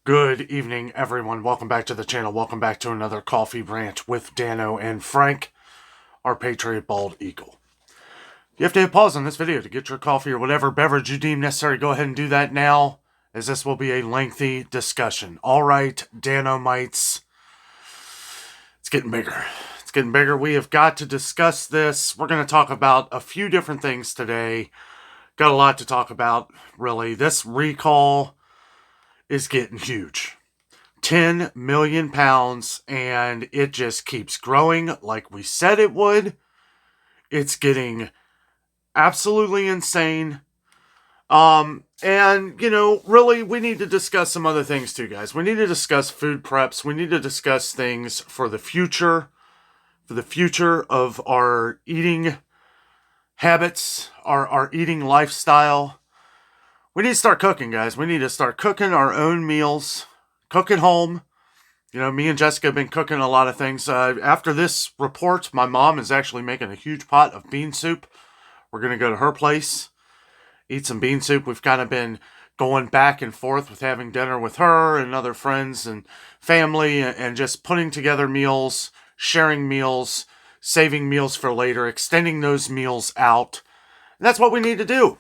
Good evening, everyone. Welcome back to the channel. Welcome back to another Coffee Rant with Dano and Frank, our Patriot Bald Eagle. You have to hit pause on this video to get your coffee or whatever beverage you deem necessary. Go ahead and do that now, as this will be a lengthy discussion. All right, Danomites. It's getting bigger. It's getting bigger. We have got to discuss this. We're going to talk about a few different things today. Got a lot to talk about, really. This recall is getting huge. 10 million pounds, and it just keeps growing like we said it would. It's getting absolutely insane. And, really, we need to discuss some other things too, guys. We need to discuss food preps. We need to discuss things for the future of our eating habits, our eating lifestyle. We need to start cooking, guys. We need to start cooking our own meals, cook at home. Me and Jessica have been cooking a lot of things. After this report, my mom is actually making a huge pot of bean soup. We're going to go to her place, eat some bean soup. We've kind of been going back and forth with having dinner with her and other friends and family and just putting together meals, sharing meals, saving meals for later, extending those meals out. And that's what we need to do.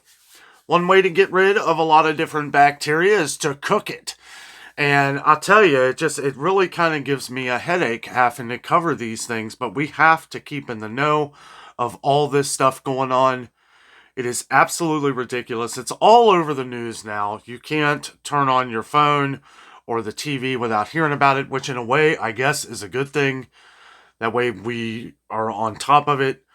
One way to get rid of a lot of different bacteria is to cook it. And I'll tell you, it really kind of gives me a headache having to cover these things, but we have to keep in the know of all this stuff going on. It is absolutely ridiculous. It's all over the news now. You can't turn on your phone or the TV without hearing about it, which in a way, I guess, is a good thing. That way we are on top of it.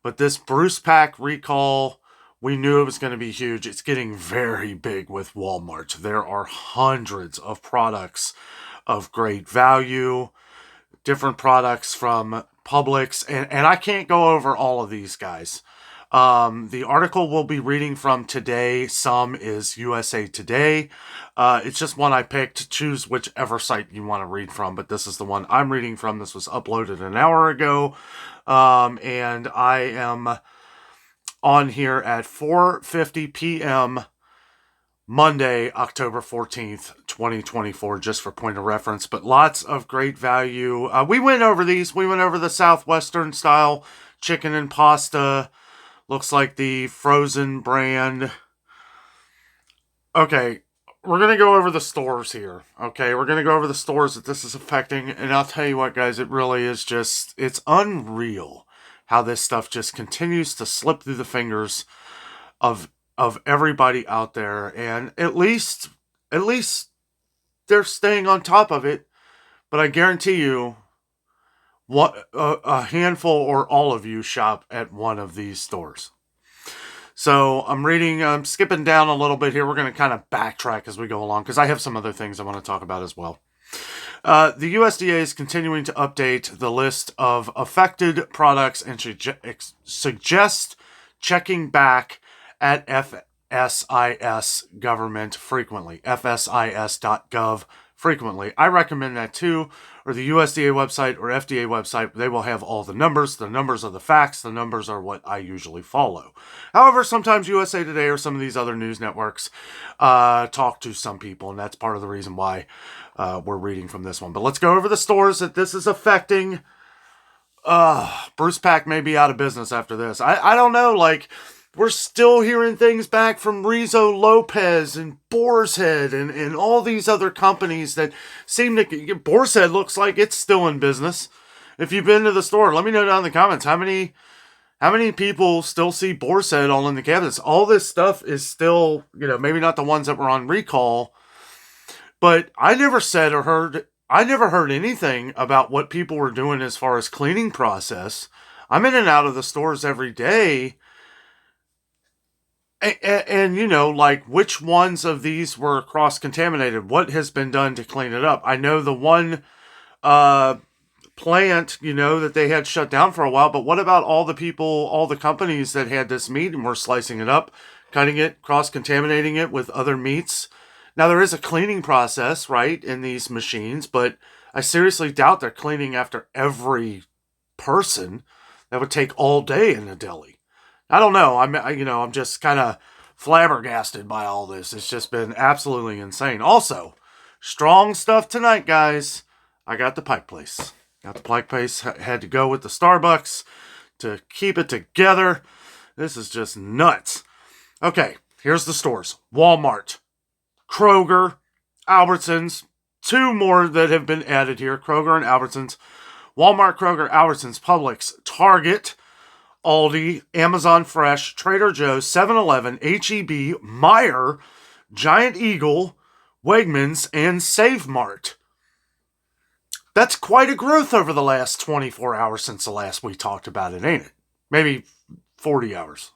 But this Bruce Pack recall, we knew it was going to be huge. It's getting very big with Walmart. There are hundreds of products of great value, different products from Publix, and I can't go over all of these, guys. The article we'll be reading from today, some is USA Today. It's just one I picked. Choose whichever site you want to read from, but this is the one I'm reading from. This was uploaded an hour ago, and I am on here at 4:50 p.m. Monday, October 14th, 2024, just for point of reference, but lots of great value. We went over these. We went over the Southwestern style chicken and pasta. Looks like the frozen brand. Okay, we're going to go over the stores here. Okay, we're going to go over the stores that this is affecting, and I'll tell you what, guys, it really is just, it's unreal how this stuff just continues to slip through the fingers of everybody out there, and at least they're staying on top of it. But I guarantee you, what a handful or all of you shop at one of these stores. So I'm skipping down a little bit here. We're going to kind of backtrack as we go along because I have some other things I want to talk about as well. The USDA is continuing to update the list of affected products and suggest checking back at FSIS government frequently, fsis.gov frequently. I recommend that too, or the USDA website or FDA website. They will have all the numbers. The numbers are the facts. The numbers are what I usually follow. However, sometimes USA Today or some of these other news networks talk to some people, and that's part of the reason why we're reading from this one. But let's go over the stores that this is affecting. Bruce Pack may be out of business after this. I don't know, we're still hearing things back from Rizzo Lopez and Boar's Head and all these other companies that seem to... Boar's Head looks like it's still in business. If you've been to the store, let me know down in the comments how many people still see Boar's Head all in the cabinets. All this stuff is still, maybe not the ones that were on recall, but I never heard anything about what people were doing as far as cleaning process. I'm in and out of the stores every day. And which ones of these were cross-contaminated? What has been done to clean it up? I know the one plant, that they had shut down for a while, but what about all the people, all the companies that had this meat and were slicing it up, cutting it, cross-contaminating it with other meats? Now, there is a cleaning process, right, in these machines, but I seriously doubt they're cleaning after every person. That would take all day in a deli. I don't know. I'm just kind of flabbergasted by all this. It's just been absolutely insane. Also, Strong stuff tonight, guys. I got the Pike Place. Got the Pike Place. Had to go with the Starbucks to keep it together. This is just nuts. Okay, here's the stores. Walmart, Kroger, Albertsons. 2 more that have been added here. Kroger and Albertsons. Walmart, Kroger, Albertsons, Publix, Target, Aldi, Amazon Fresh, Trader Joe's, 7-Eleven, H-E-B, Meijer, Giant Eagle, Wegmans, and Save Mart. That's quite a growth over the last 24 hours since the last we talked about it, ain't it? Maybe 40 hours.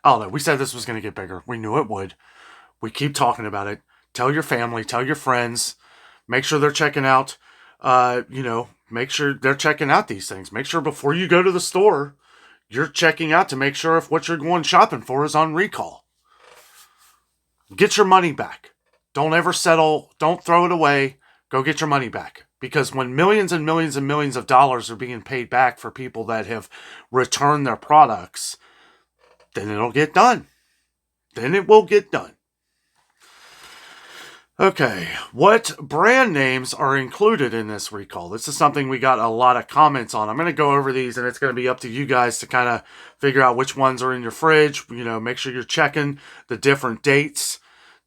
I don't know. We said this was going to get bigger. We knew it would. We keep talking about it. Tell your family, tell your friends. Make sure they're checking out, make sure they're checking out these things. Make sure before you go to the store, you're checking out to make sure if what you're going shopping for is on recall. Get your money back. Don't ever settle. Don't throw it away. Go get your money back. Because when millions and millions and millions of dollars are being paid back for people that have returned their products, then it'll get done. Then it will get done. Okay, what brand names are included in this recall? This is something we got a lot of comments on. I'm going to go over these, and it's going to be up to you guys to kind of figure out which ones are in your fridge. Make sure you're checking the different dates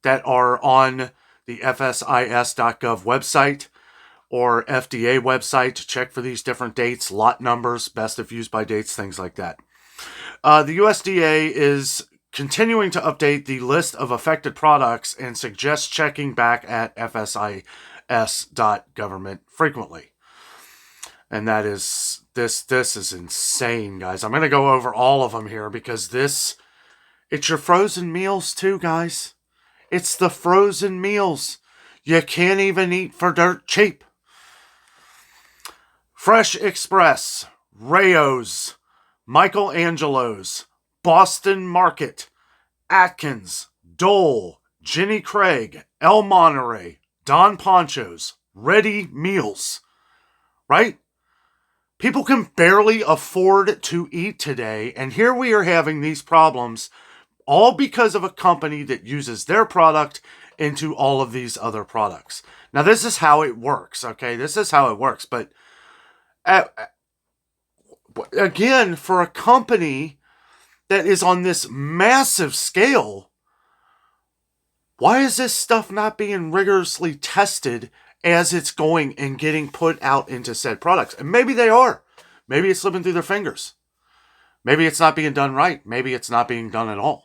that are on the FSIS.gov website or FDA website to check for these different dates, lot numbers, best if used by dates, things like that. The USDA is continuing to update the list of affected products and suggests checking back at FSIS.government frequently. And that is, this is insane, guys. I'm going to go over all of them here because it's your frozen meals too, guys. It's the frozen meals. You can't even eat for dirt cheap. Fresh Express, Rao's, Michael Angelo's, Boston Market, Atkins, Dole, Jenny Craig, El Monterey, Don Poncho's, Ready Meals. Right? People can barely afford to eat today, and here we are having these problems all because of a company that uses their product into all of these other products. Now, this is how it works, okay? This is how it works, but again, for a company that is on this massive scale, why is this stuff not being rigorously tested as it's going and getting put out into said products? And maybe they are. Maybe it's slipping through their fingers. Maybe it's not being done right. Maybe it's not being done at all.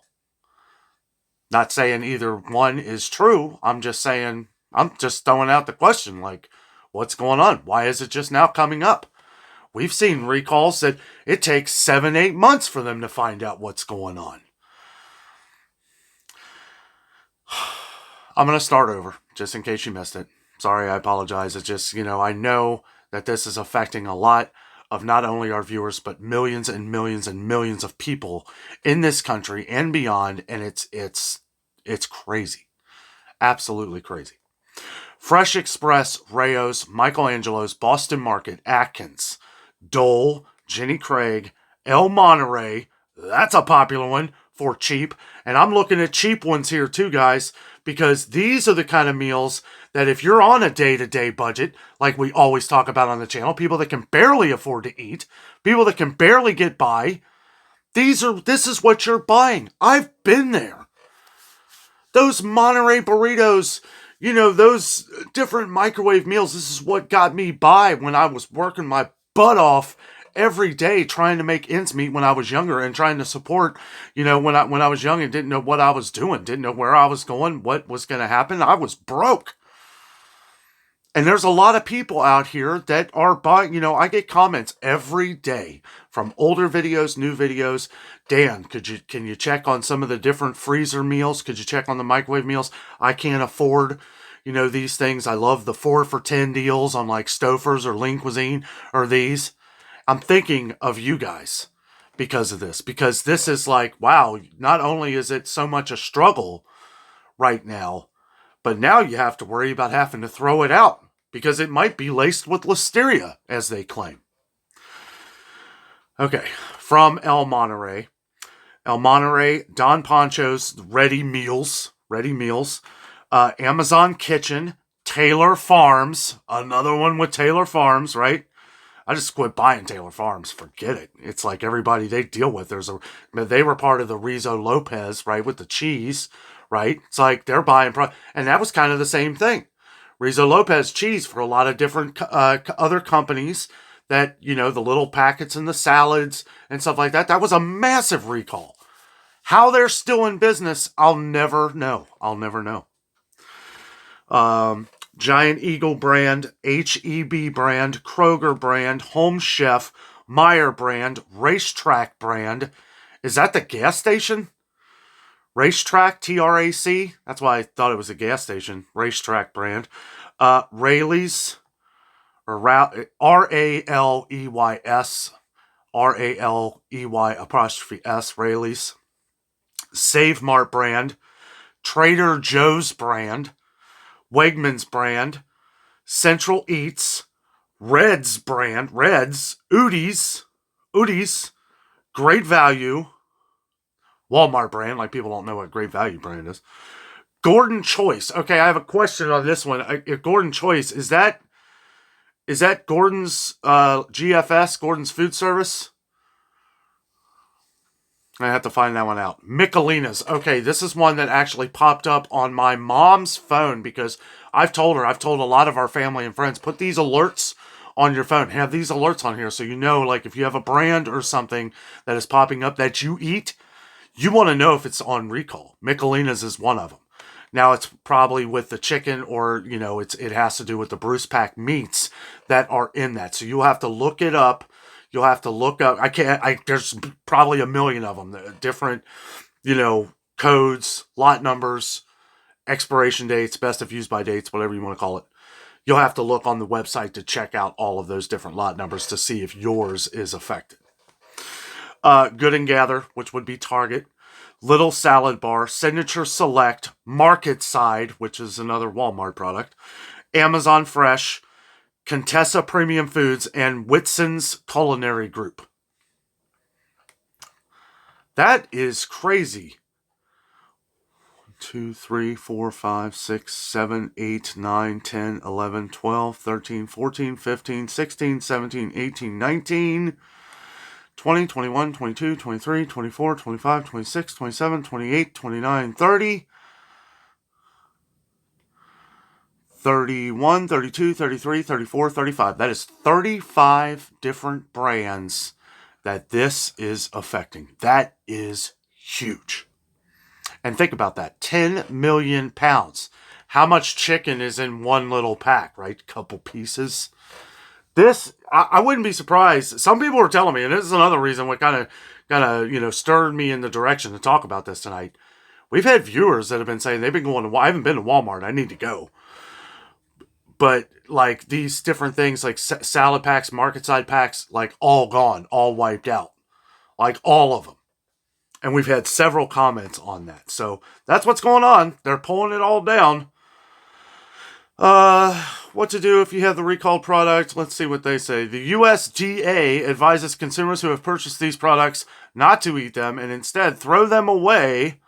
Not saying either one is true. I'm just saying, I'm just throwing out the question, like, what's going on? Why is it just now coming up? We've seen recalls that it takes 7-8 months for them to find out what's going on. I'm going to start over, just in case you missed it. Sorry, I apologize. It's just, I know that this is affecting a lot of not only our viewers, but millions and millions and millions of people in this country and beyond, and it's crazy. Absolutely crazy. Fresh Express, Rao's, Michael Angelo's, Boston Market, Atkins, Dole, Jenny Craig, El Monterey, that's a popular one for cheap. And I'm looking at cheap ones here too, guys, because these are the kind of meals that if you're on a day-to-day budget, like we always talk about on the channel, people that can barely afford to eat, people that can barely get by, this is what you're buying. I've been there. Those Monterey burritos, those different microwave meals, this is what got me by when I was working my butt off every day trying to make ends meet when I was younger and trying to support, when I was young and didn't know what I was doing, didn't know where I was going, what was going to happen. I was broke. And there's a lot of people out here that are buying, I get comments every day from older videos, new videos. Dan, can you check on some of the different freezer meals? Could you check on the microwave meals? I can't afford these things. I love the 4 for $10 deals on like Stouffer's or Lean Cuisine or these. I'm thinking of you guys because of this, because this is like, wow, not only is it so much a struggle right now, but now you have to worry about having to throw it out because it might be laced with listeria, as they claim. Okay, from El Monterey, Don Poncho's Ready Meals, Amazon Kitchen, Taylor Farms, another one with Taylor Farms, right? I just quit buying Taylor Farms. Forget it. It's like everybody they deal with. They were part of the Rizzo Lopez, right, with the cheese, right? It's like they're buying, and that was kind of the same thing. Rizzo Lopez cheese for a lot of different other companies that, the little packets and the salads and stuff like that. That was a massive recall. How they're still in business, I'll never know. I'll never know. Giant Eagle brand, H-E-B brand, Kroger brand, Home Chef, Meyer brand, Racetrack brand. Is that the gas station? Racetrack, T-R-A-C? That's why I thought it was a gas station. Racetrack brand. Raley's, or R-A-L-E-Y-S, R-A-L-E-Y apostrophe S, Raley's. Save Mart brand, Trader Joe's brand, Wegmans brand, Central Eats, Reds brand, Udi's, Great Value, Walmart brand, like people don't know what Great Value brand is. Gordon Choice. Okay, I have a question on this one. Gordon Choice, is that Gordon's GFS, Gordon's Food Service? I have to find that one out. Michelina's. Okay, this is one that actually popped up on my mom's phone because I've told a lot of our family and friends, put these alerts on your phone. Have these alerts on here so you know, like, if you have a brand or something that is popping up that you eat, you want to know if it's on recall. Michelina's is one of them. Now, it's probably with the chicken or, it has to do with the Bruce Pack meats that are in that. So you'll have to look it up. You'll have to look up. There's probably a million of them. Different, codes, lot numbers, expiration dates, best if used by dates, whatever you want to call it. You'll have to look on the website to check out all of those different lot numbers to see if yours is affected. Good and Gather, which would be Target. Little Salad Bar, Signature Select, Market Side, which is another Walmart product. Amazon Fresh, Contessa Premium Foods, and Whitson's Culinary Group. That is crazy. 1, 2, 3, 4, 5, 6, 7, 8, 9, 10, 11, 12, 13, 14, 15, 16, 17, 18, 19, 20, 21, 22, 23, 24, 25, 26, 27, 28, 29, 30, 31, 32, 33, 34, 35. That is 35 different brands that this is affecting. That is huge. And think about that. 10 million pounds. How much chicken is in one little pack, right? Couple pieces. This, I wouldn't be surprised. Some people were telling me, and this is another reason what kind of, stirred me in the direction to talk about this tonight. We've had viewers that have been saying they've been going to, I haven't been to Walmart. I need to go. But like these different things like salad packs, market side packs, like all gone, all wiped out. Like all of them. And we've had several comments on that. So that's what's going on. They're pulling it all down. What to do if you have the recalled product? Let's see what they say. The USDA advises consumers who have purchased these products not to eat them and instead throw them away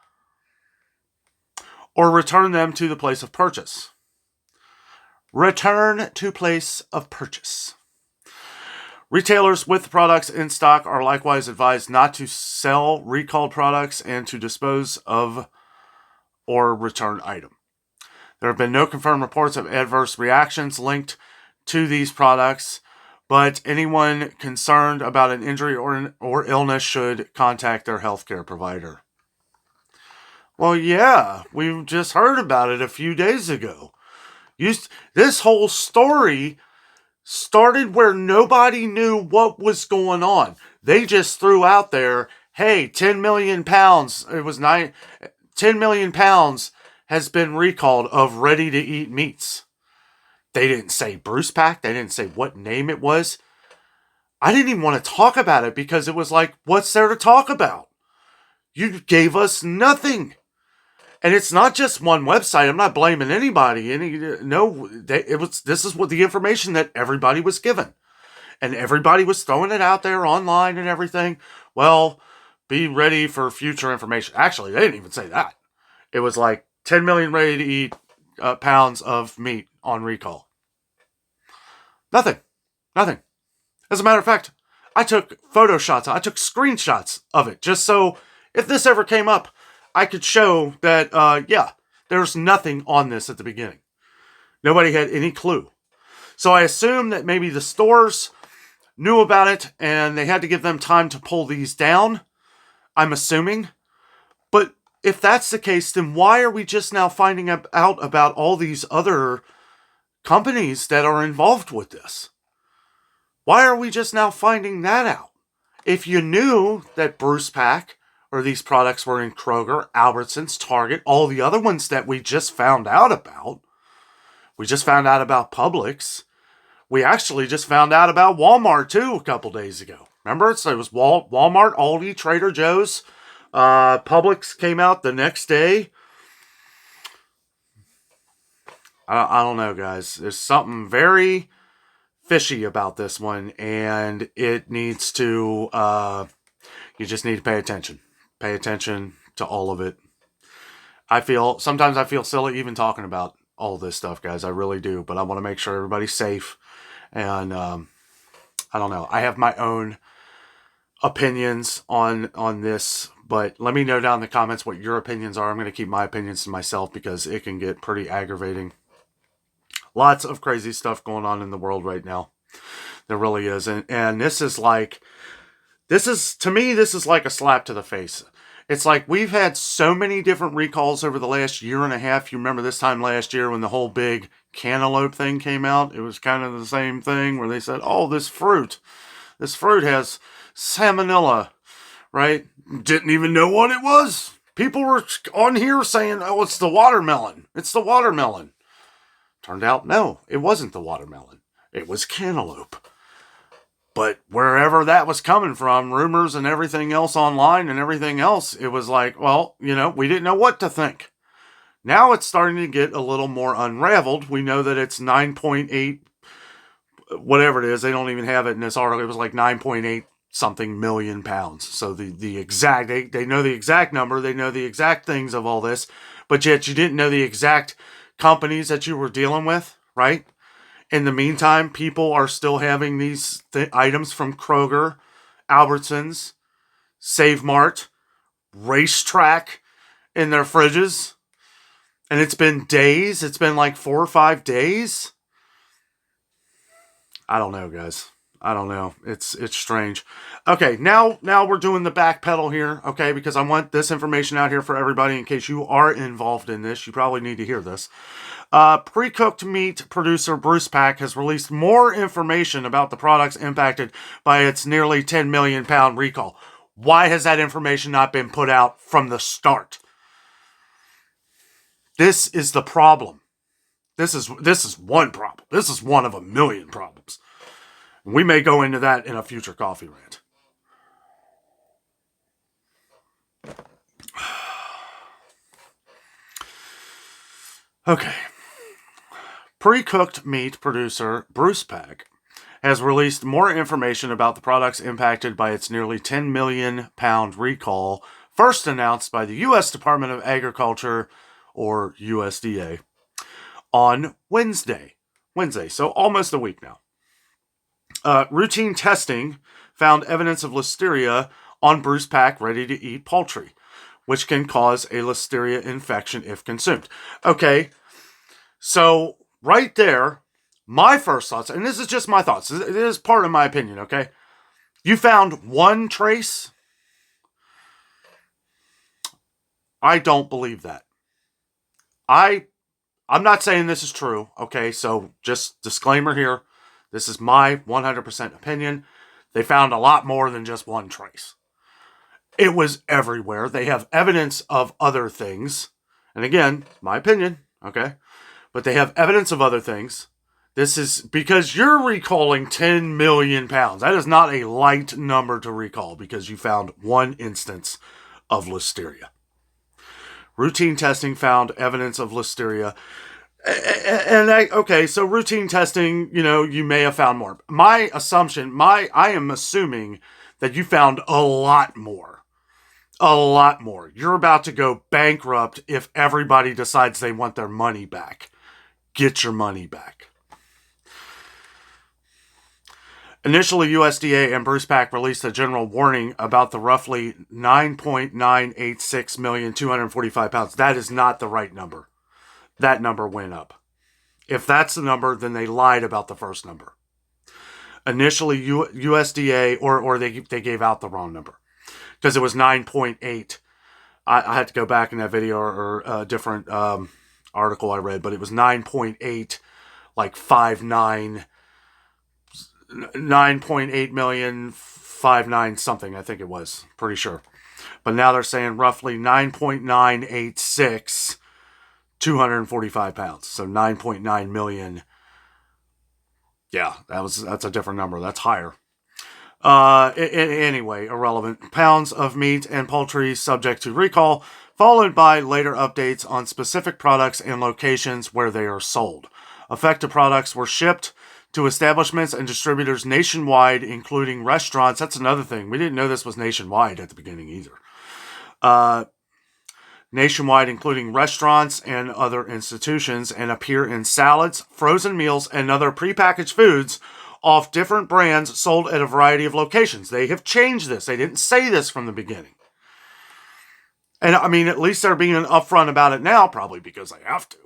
or return them to the place of purchase. Return to place of purchase. Retailers with products in stock are likewise advised not to sell recalled products and to dispose of or return item. There have been no confirmed reports of adverse reactions linked to these products, but anyone concerned about an injury or illness should contact their healthcare provider. Well, yeah, we just heard about it a few days ago. This whole story started where nobody knew what was going on. They just threw out there, hey, 10 million pounds, 10 million pounds has been recalled of ready-to-eat meats. They didn't say Bruce Pack. They didn't say what name it was. I didn't even want to talk about it because it was like, what's there to talk about? You gave us nothing. And it's not just one website. I'm not blaming anybody. This is what the information that everybody was given. And everybody was throwing it out there online and everything. Well, be ready for future information. Actually, they didn't even say that. It was like 10 million ready to eat, pounds of meat on recall. Nothing. As a matter of fact, I took photo shots, I took screenshots of it, just so if this ever came up, I could show that, there's nothing on this at the beginning. Nobody had any clue. So I assume that maybe the stores knew about it and they had to give them time to pull these down. I'm assuming. But if that's the case, then why are we just now finding out about all these other companies that are involved with this? Why are we just now finding that out? If you knew that Bruce Pack or these products were in Kroger, Albertsons, Target, all the other ones that we just found out about, we just found out about Publix. We actually just found out about Walmart too a couple days ago. Remember? So it was Walmart, Aldi, Trader Joe's. Publix came out the next day. I don't know, guys. There's something very fishy about this one, and it needs to, you just need to pay attention. Pay attention to all of it. Sometimes I feel silly even talking about all this stuff, guys. I really do, but I want to make sure everybody's safe. And, I don't know. I have my own opinions on this, but let me know down in the comments what your opinions are. I'm going to keep my opinions to myself because it can get pretty aggravating. Lots of crazy stuff going on in the world right now. There really is. And this is like a slap to the face. It's like we've had so many different recalls over the last year and a half. You remember this time last year when the whole big cantaloupe thing came out? It was kind of the same thing where they said, oh, this fruit has salmonella, right? Didn't even know what it was. People were on here saying, oh, it's the watermelon. Turned out, no, it wasn't the watermelon. It was cantaloupe. But wherever that was coming from, rumors and everything else online and everything else, it was like, well, we didn't know what to think. Now it's starting to get a little more unraveled. We know that it's 9.8, whatever it is. They don't even have it in this article. It was like 9.8 something million pounds. So the exact, they know the exact number. They know the exact things of all this. But yet you didn't know the exact companies that you were dealing with, right? In the meantime, people are still having these items from Kroger, Albertsons, Save Mart, Racetrack in their fridges. And it's been days. It's been like 4 or 5 days. I don't know, guys. I don't know. It's strange. Okay, now we're doing the back pedal here, okay, because I want this information out here for everybody in case you are involved in this. You probably need to hear this. Pre-cooked meat producer Bruce Pack has released more information about the products impacted by its nearly 10 million pound recall. Why has that information not been put out from the start? This is the problem. This is one problem. This is one of a million problems. We may go into that in a future coffee rant. Okay. Pre-cooked meat producer Bruce Pack has released more information about the products impacted by its nearly 10 million pound recall, first announced by the U.S. Department of Agriculture, or USDA, on Wednesday, so almost a week now. Routine testing found evidence of listeria on Bruce Pack ready-to-eat poultry, which can cause a listeria infection if consumed. Okay, so right there, my first thoughts, and this is just my thoughts, it is part of my opinion, okay? You found one trace? I don't believe that. I'm not saying this is true, okay? So just disclaimer here. This is my 100% opinion. They found a lot more than just one trace. It was everywhere. They have evidence of other things. And again, my opinion, okay? But they have evidence of other things. This is because you're recalling 10 million pounds. That is not a light number to recall because you found one instance of listeria. Routine testing found evidence of listeria. So routine testing, you may have found more. My assumption, I am assuming that you found a lot more. A lot more. You're about to go bankrupt if everybody decides they want their money back. get your money back. Initially, USDA and Bruce Pack released a general warning about the roughly 9.986,245 pounds. That is not the right number. That number went up. If that's the number, then they lied about the first number. Initially, USDA, or they gave out the wrong number, because it was 9.8. I had to go back in that video or a different article I read, but it was 9.8, like 9.8 million, 59 something, I think it was. Pretty sure. But now they're saying roughly 9.986, 245 pounds. So 9.9 million. Yeah, that's a different number. That's higher. Anyway, irrelevant. Pounds of meat and poultry subject to recall, followed by later updates on specific products and locations where they are sold. Affected products were shipped to establishments and distributors nationwide, including restaurants. That's another thing. We didn't know this was nationwide at the beginning either. Nationwide, including restaurants and other institutions, and appear in salads, frozen meals, and other prepackaged foods off different brands sold at a variety of locations. They have changed this. They didn't say this from the beginning. And I mean, at least they're being upfront about it now, probably because they have to.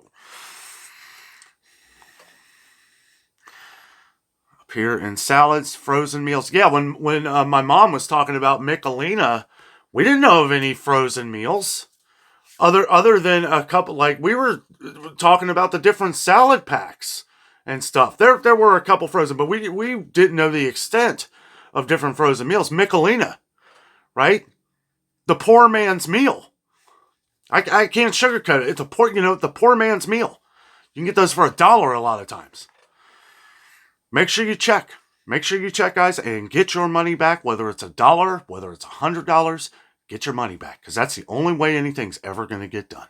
Appear in salads, frozen meals. Yeah, when my mom was talking about Michelina, we didn't know of any frozen meals. Other than a couple, like we were talking about the different salad packs and stuff. There were a couple frozen, but we didn't know the extent of different frozen meals. Michelina, right? The poor man's meal. I can't sugarcoat it. It's the poor man's meal. You can get those for $1 a lot of times. Make sure you check. Make sure you check, guys, and get your money back, whether it's $1, whether it's $100. Get your money back, because that's the only way anything's ever going to get done.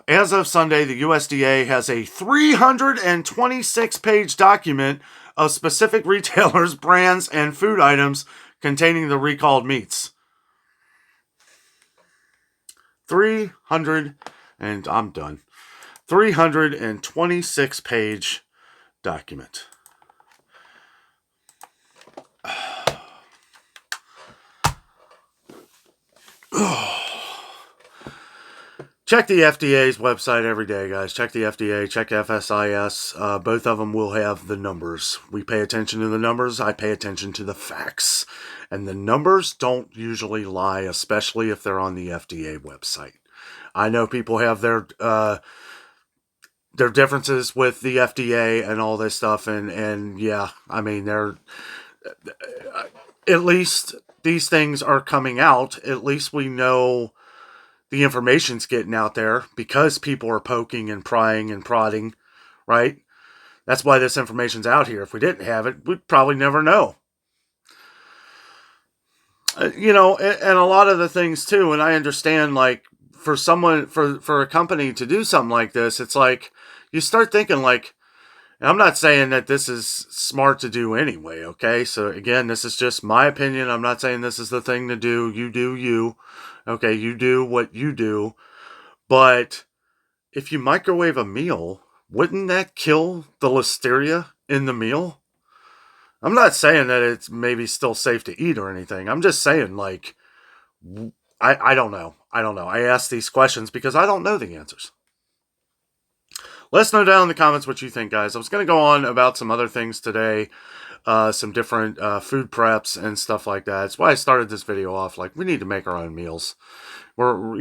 As of Sunday, the USDA has a 326-page document of specific retailers, brands, and food items containing the recalled meats. 326-page document. Check the FDA's website every day, guys. Check the FDA, check FSIS. Both of them will have the numbers. We pay attention to the numbers. I pay attention to the facts. And the numbers don't usually lie, especially if they're on the FDA website. I know people have their differences with the FDA and all this stuff. And yeah, I mean, at least these things are coming out. At least we know the information's getting out there because people are poking and prying and prodding, right? That's why this information's out here. If we didn't have it, we'd probably never know. And a lot of the things too, and I understand, like, for a company to do something like this, it's like, you start thinking, like, and I'm not saying that this is smart to do anyway, okay? So again, this is just my opinion. I'm not saying this is the thing to do. You do you. Okay, you do what you do. But if you microwave a meal, wouldn't that kill the listeria in the meal? I'm not saying that it's maybe still safe to eat or anything. I'm just saying, like, I don't know. I don't know. I ask these questions because I don't know the answers. Let us know down in the comments what you think, guys. I was going to go on about some other things today, some different food preps and stuff like that. That's why I started this video off. Like, we need to make our own meals. Some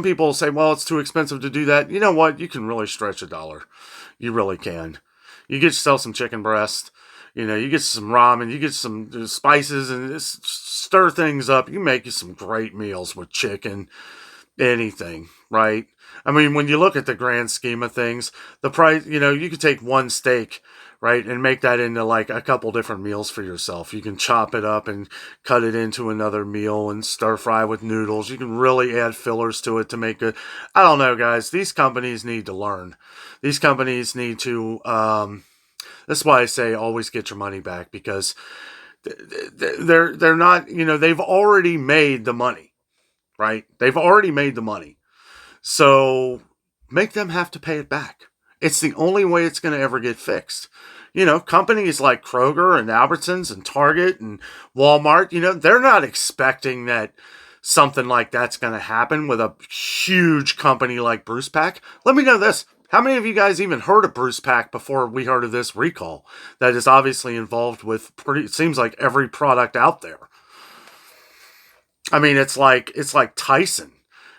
people say, well, it's too expensive to do that. You know what? You can really stretch $1. You really can. You get yourself some chicken breast. You get some ramen. You get some spices and just stir things up. You make you some great meals with chicken. Anything, right? I mean, when you look at the grand scheme of things, the price, you could take one steak, right, and make that into like a couple different meals for yourself. You can chop it up and cut it into another meal and stir fry with noodles. You can really add fillers to it to make it. I don't know, guys. These companies need to learn. These companies need to, that's why I say always get your money back, because they're not, they've already made the money, right? They've already made the money. So make them have to pay it back. It's the only way it's going to ever get fixed. Companies like Kroger and Albertsons and Target and Walmart, they're not expecting that something like that's going to happen with a huge company like Bruce Pack. Let me know this. How many of you guys even heard of Bruce Pack before we heard of this recall that is obviously involved with it seems like every product out there? I mean, it's like Tyson.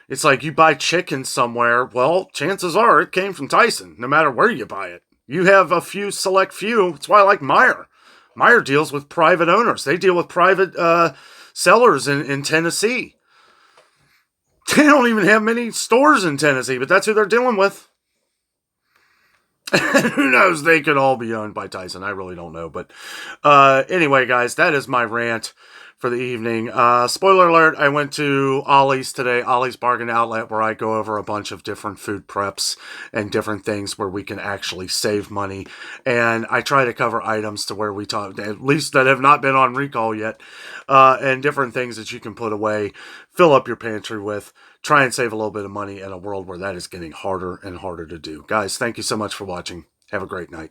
It's like you buy chicken somewhere, well, chances are it came from Tyson, no matter where you buy it. You have a few select few. That's why I like Meijer. Meijer deals with private owners. They deal with private sellers in Tennessee. They don't even have many stores in Tennessee, but that's who they're dealing with. Who knows? They could all be owned by Tyson. I really don't know. But anyway, guys, that is my rant for the evening. Spoiler alert, I went to Ollie's today, Ollie's Bargain Outlet, where I go over a bunch of different food preps and different things where we can actually save money. And I try to cover items to where we talk, at least that have not been on recall yet, and different things that you can put away, fill up your pantry with, try and save a little bit of money in a world where that is getting harder and harder to do. Guys, thank you so much for watching. Have a great night.